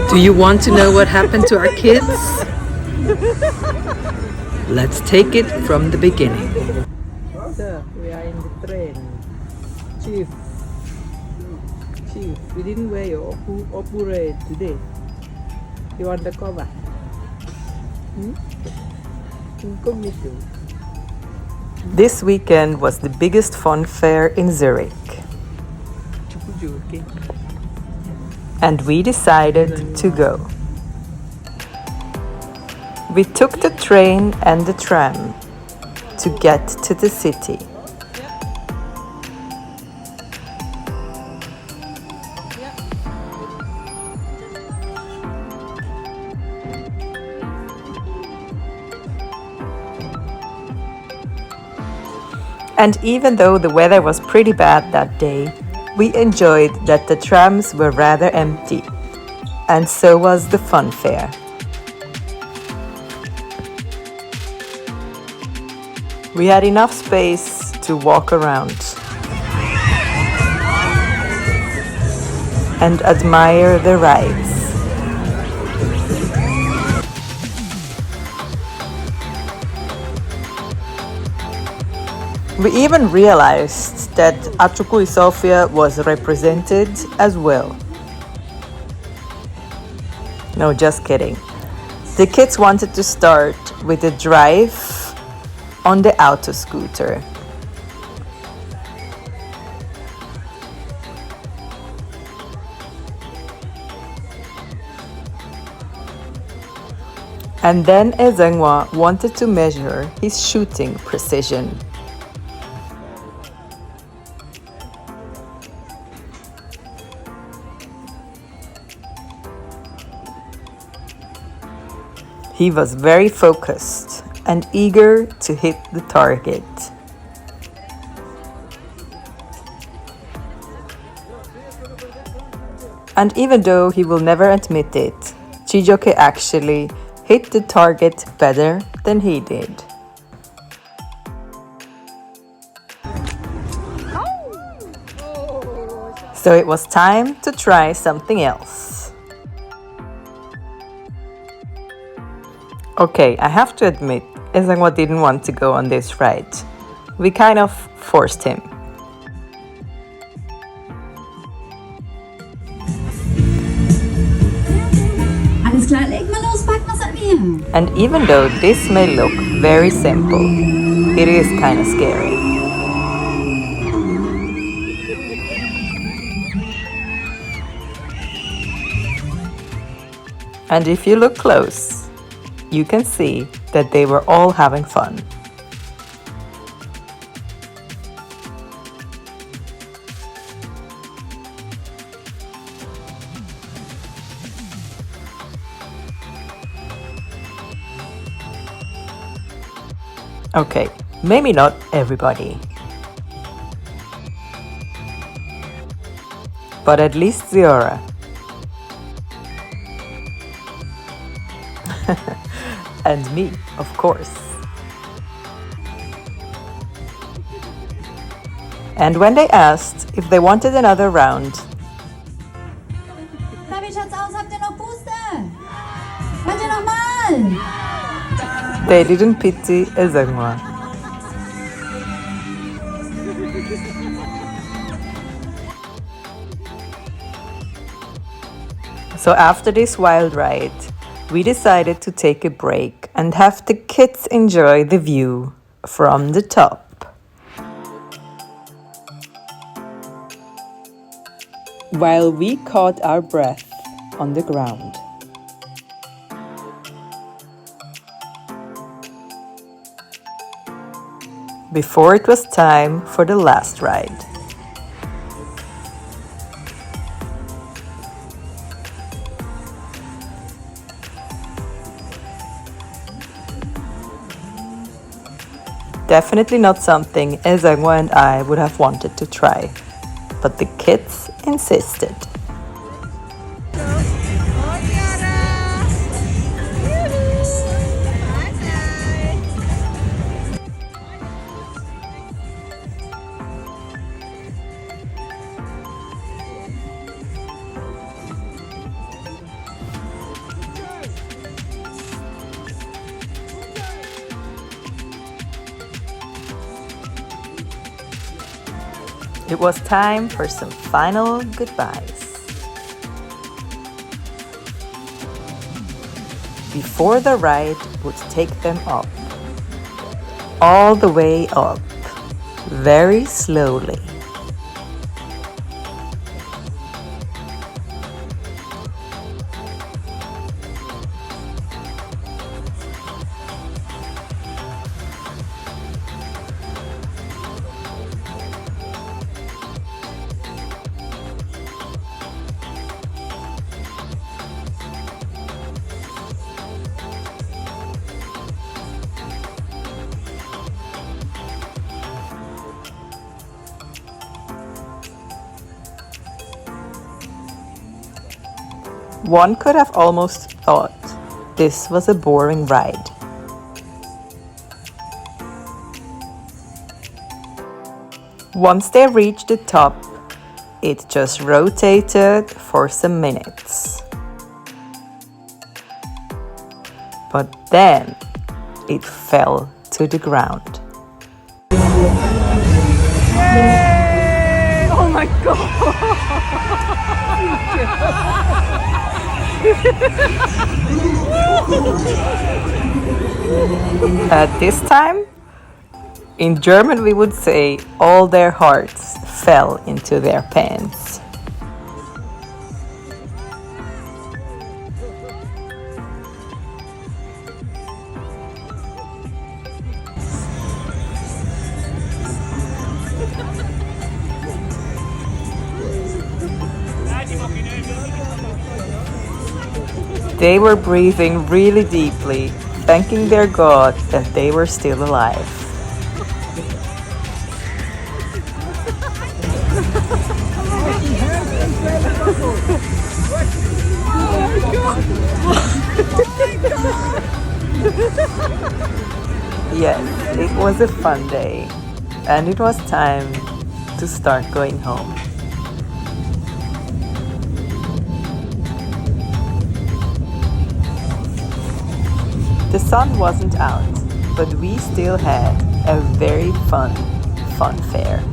Do you want to know what happened to our kids? Let's take it from the beginning. So, we are in the train. Chief, we didn't wear your opure today. You want the cover? This weekend was the biggest fun fair in Zurich. And we decided to go. We took the train and the tram to get to the city. And even though the weather was pretty bad that day, we enjoyed that the trams were rather empty. And so was the fun fair. We had enough space to walk around and admire the rides. We even realized that Achuku Sofia was represented as well. No, just kidding. The kids wanted to start with a drive on the auto scooter. And then Ezengwa wanted to measure his shooting precision. He was very focused and eager to hit the target. And even though he will never admit it, Chijoke actually hit the target better than he did. So it was time to try something else. Okay, I have to admit, Ezengwa didn't want to go on this ride. We kind of forced him. Alles klar, leg mal los, pack was an mir. And even though this may look very simple, it is kind of scary. And if you look close, you can see that they were all having fun. Okay, maybe not everybody. But at least Ziora. And me, of course. And when they asked if they wanted another round, Na, wie schaut's aus? Habt ihr noch Booster? Wollt ihr noch mal? they didn't pity Ezengwa. So after this wild ride, we decided to take a break and have the kids enjoy the view from the top. While we caught our breath on the ground. Before it was time for the last ride. Definitely not something Ezengwa and I would have wanted to try, but the kids insisted. It was time for some final goodbyes. Before the ride would take them up, all the way up, very slowly. One could have almost thought this was a boring ride. Once they reached the top, it just rotated for some minutes. But then it fell to the ground. Yay! Oh my god! At this time, in German we would say all their hearts fell into their pants. They were breathing really deeply, thanking their God that they were still alive. Yes, it was a fun day, and it was time to start going home. The sun wasn't out, but we still had a very fun fair.